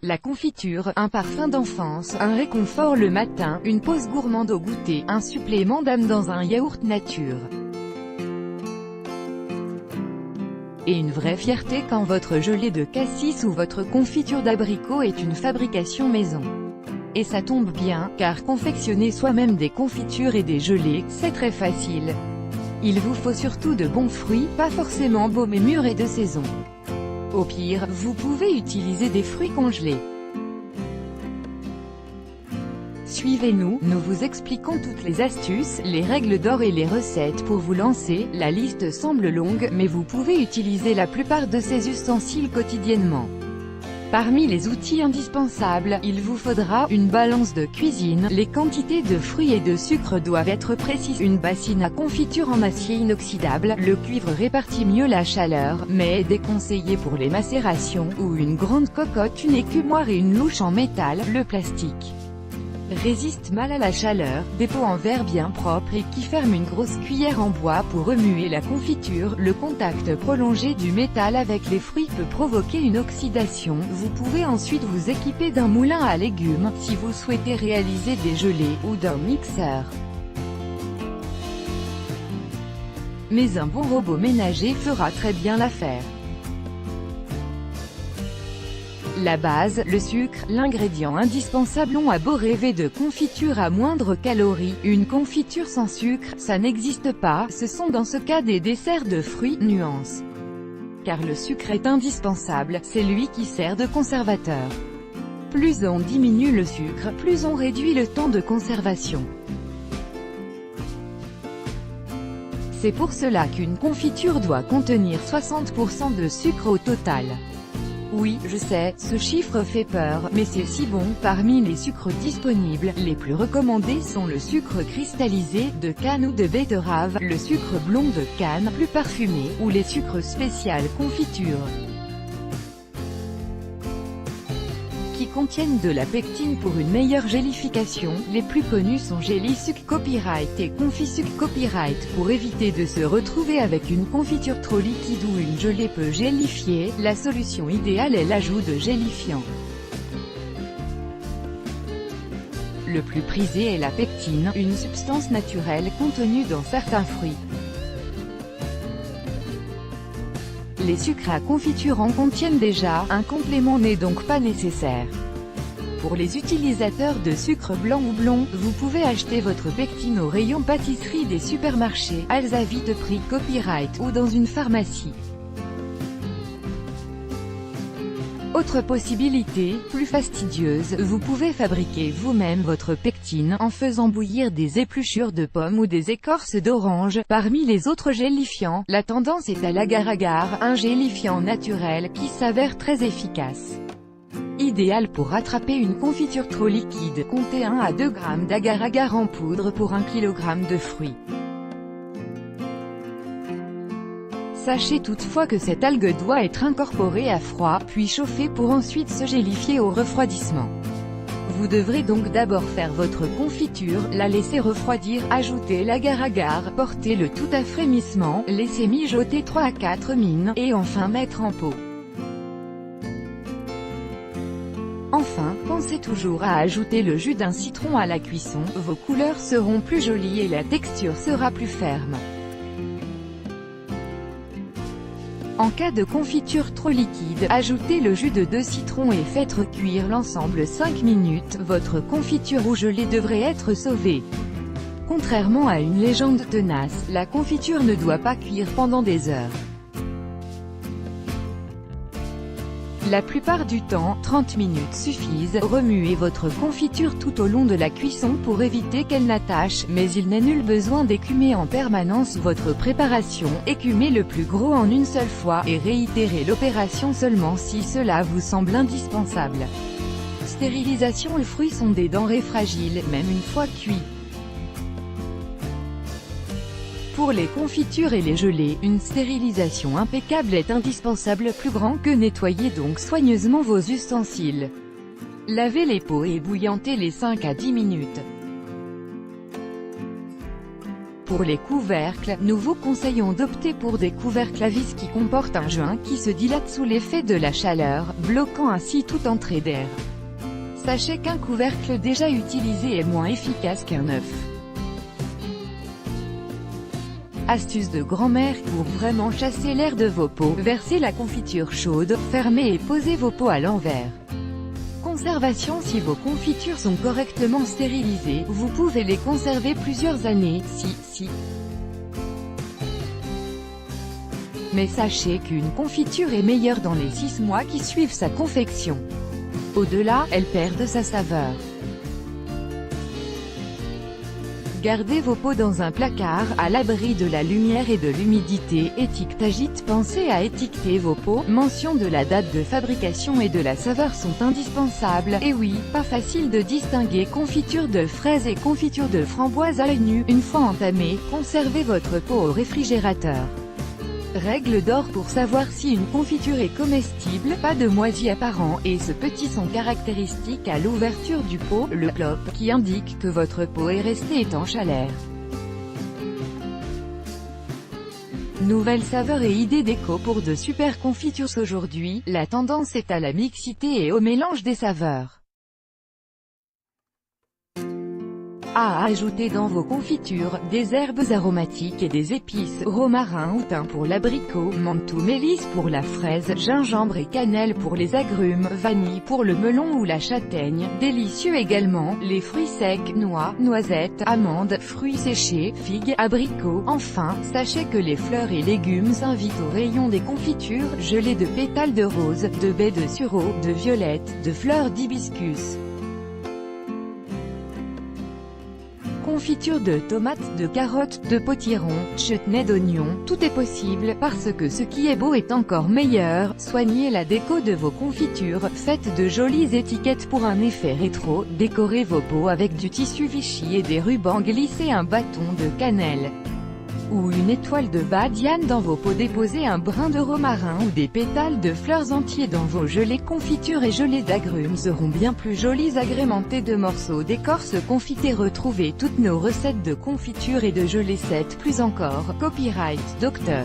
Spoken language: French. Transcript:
La confiture, un parfum d'enfance, un réconfort le matin, une pause gourmande au goûter, un supplément d'âme dans un yaourt nature. Et une vraie fierté quand votre gelée de cassis ou votre confiture d'abricot est une fabrication maison. Et ça tombe bien, car confectionner soi-même des confitures et des gelées, c'est très facile. Il vous faut surtout de bons fruits, pas forcément beaux mais mûrs et de saison. Au pire, vous pouvez utiliser des fruits congelés. Suivez-nous, nous vous expliquons toutes les astuces, les règles d'or et les recettes pour vous lancer. La liste semble longue, mais vous pouvez utiliser la plupart de ces ustensiles quotidiennement. Parmi les outils indispensables, il vous faudra une balance de cuisine. Les quantités de fruits et de sucre doivent être précises. Une bassine à confiture en acier inoxydable. Le cuivre répartit mieux la chaleur, mais est déconseillé pour les macérations. Ou une grande cocotte, une écumoire et une louche en métal. Le plastique résiste mal à la chaleur, des pots en verre bien propres et qui ferment une grosse cuillère en bois pour remuer la confiture. Le contact prolongé du métal avec les fruits peut provoquer une oxydation. Vous pouvez ensuite vous équiper d'un moulin à légumes, si vous souhaitez réaliser des gelées, ou d'un mixeur. Mais un bon robot ménager fera très bien l'affaire. La base, le sucre, l'ingrédient indispensable. On a beau rêver de confiture à moindre calories, une confiture sans sucre, ça n'existe pas. Ce sont dans ce cas des desserts de fruits, nuance. Car le sucre est indispensable, c'est lui qui sert de conservateur. Plus on diminue le sucre, plus on réduit le temps de conservation. C'est pour cela qu'une confiture doit contenir 60% de sucre au total. Oui, je sais, ce chiffre fait peur, mais c'est si bon. Parmi les sucres disponibles, les plus recommandés sont le sucre cristallisé, de canne ou de betterave, le sucre blond de canne, plus parfumé, ou les sucres spéciales confiture, qui contiennent de la pectine pour une meilleure gélification. Les plus connus sont Gélisuc Copyright et Confisuc Copyright. Pour éviter de se retrouver avec une confiture trop liquide ou une gelée peu gélifiée, la solution idéale est l'ajout de gélifiant. Le plus prisé est la pectine, une substance naturelle contenue dans certains fruits. Les sucres à confiture en contiennent déjà, un complément n'est donc pas nécessaire. Pour les utilisateurs de sucre blanc ou blond, vous pouvez acheter votre pectine au rayon pâtisserie des supermarchés, Alsavi de prix Copyright, ou dans une pharmacie. Autre possibilité, plus fastidieuse, vous pouvez fabriquer vous-même votre pectine, en faisant bouillir des épluchures de pommes ou des écorces d'orange. Parmi les autres gélifiants, la tendance est à l'agar-agar, un gélifiant naturel, qui s'avère très efficace. Idéal pour rattraper une confiture trop liquide, comptez 1 à 2 g d'agar-agar en poudre pour 1 kg de fruits. Sachez toutefois que cette algue doit être incorporée à froid, puis chauffée pour ensuite se gélifier au refroidissement. Vous devrez donc d'abord faire votre confiture, la laisser refroidir, ajouter l'agar-agar, porter le tout à frémissement, laisser mijoter 3 à 4 minutes, et enfin mettre en pot. Enfin, pensez toujours à ajouter le jus d'un citron à la cuisson, vos couleurs seront plus jolies et la texture sera plus ferme. En cas de confiture trop liquide, ajoutez le jus de 2 citrons et faites recuire l'ensemble 5 minutes, votre confiture ou gelée devrait être sauvée. Contrairement à une légende tenace, la confiture ne doit pas cuire pendant des heures. La plupart du temps, 30 minutes suffisent. Remuez votre confiture tout au long de la cuisson pour éviter qu'elle n'attache, mais il n'est nul besoin d'écumer en permanence votre préparation. Écumez le plus gros en une seule fois, et réitérez l'opération seulement si cela vous semble indispensable. Stérilisation. Les fruits sont des denrées fragiles, même une fois cuits. Pour les confitures et les gelées, une stérilisation impeccable est indispensable. Plus grand que nettoyez donc soigneusement vos ustensiles. Lavez les pots et bouillantez-les 5 à 10 minutes. Pour les couvercles, nous vous conseillons d'opter pour des couvercles à vis qui comportent un joint qui se dilate sous l'effet de la chaleur, bloquant ainsi toute entrée d'air. Sachez qu'un couvercle déjà utilisé est moins efficace qu'un neuf. Astuce de grand-mère pour vraiment chasser l'air de vos pots. Versez la confiture chaude, fermez et posez vos pots à l'envers. Conservation. Si vos confitures sont correctement stérilisées, vous pouvez les conserver plusieurs années, Mais sachez qu'une confiture est meilleure dans les 6 mois qui suivent sa confection. Au-delà, elle perd de sa saveur. Gardez vos pots dans un placard, à l'abri de la lumière et de l'humidité. Étiquetage. Pensez à étiqueter vos pots. Mention de la date de fabrication et de la saveur sont indispensables. Et oui, pas facile de distinguer confiture de fraises et confiture de framboise à l'œil nu. Une fois entamé, conservez votre pot au réfrigérateur. Règle d'or pour savoir si une confiture est comestible, pas de moisi apparent, et ce petit son caractéristique à l'ouverture du pot, le plop, qui indique que votre pot est resté étanche à l'air. Nouvelles saveurs et idées déco pour de super confitures. Aujourd'hui, la tendance est à la mixité et au mélange des saveurs. À ajouter dans vos confitures, des herbes aromatiques et des épices, romarin ou thym pour l'abricot, menthol, mélisse pour la fraise, gingembre et cannelle pour les agrumes, vanille pour le melon ou la châtaigne. Délicieux également, les fruits secs, noix, noisettes, amandes, fruits séchés, figues, abricots. Enfin, sachez que les fleurs et légumes s'invitent au rayon des confitures, gelées de pétales de rose, de baies de sureau, de violettes, de fleurs d'hibiscus. Confiture de tomates, de carottes, de potiron, chutney d'oignons, tout est possible, parce que ce qui est beau est encore meilleur. Soignez la déco de vos confitures, faites de jolies étiquettes pour un effet rétro, décorez vos pots avec du tissu Vichy et des rubans, glissez un bâton de cannelle ou une étoile de badiane dans vos pots, déposez un brin de romarin ou des pétales de fleurs entiers dans vos gelées. Confitures et gelées d'agrumes seront bien plus jolies agrémentées de morceaux d'écorce confitée. Retrouvez toutes nos recettes de confiture et de gelée 7 plus encore. Copyright Dr.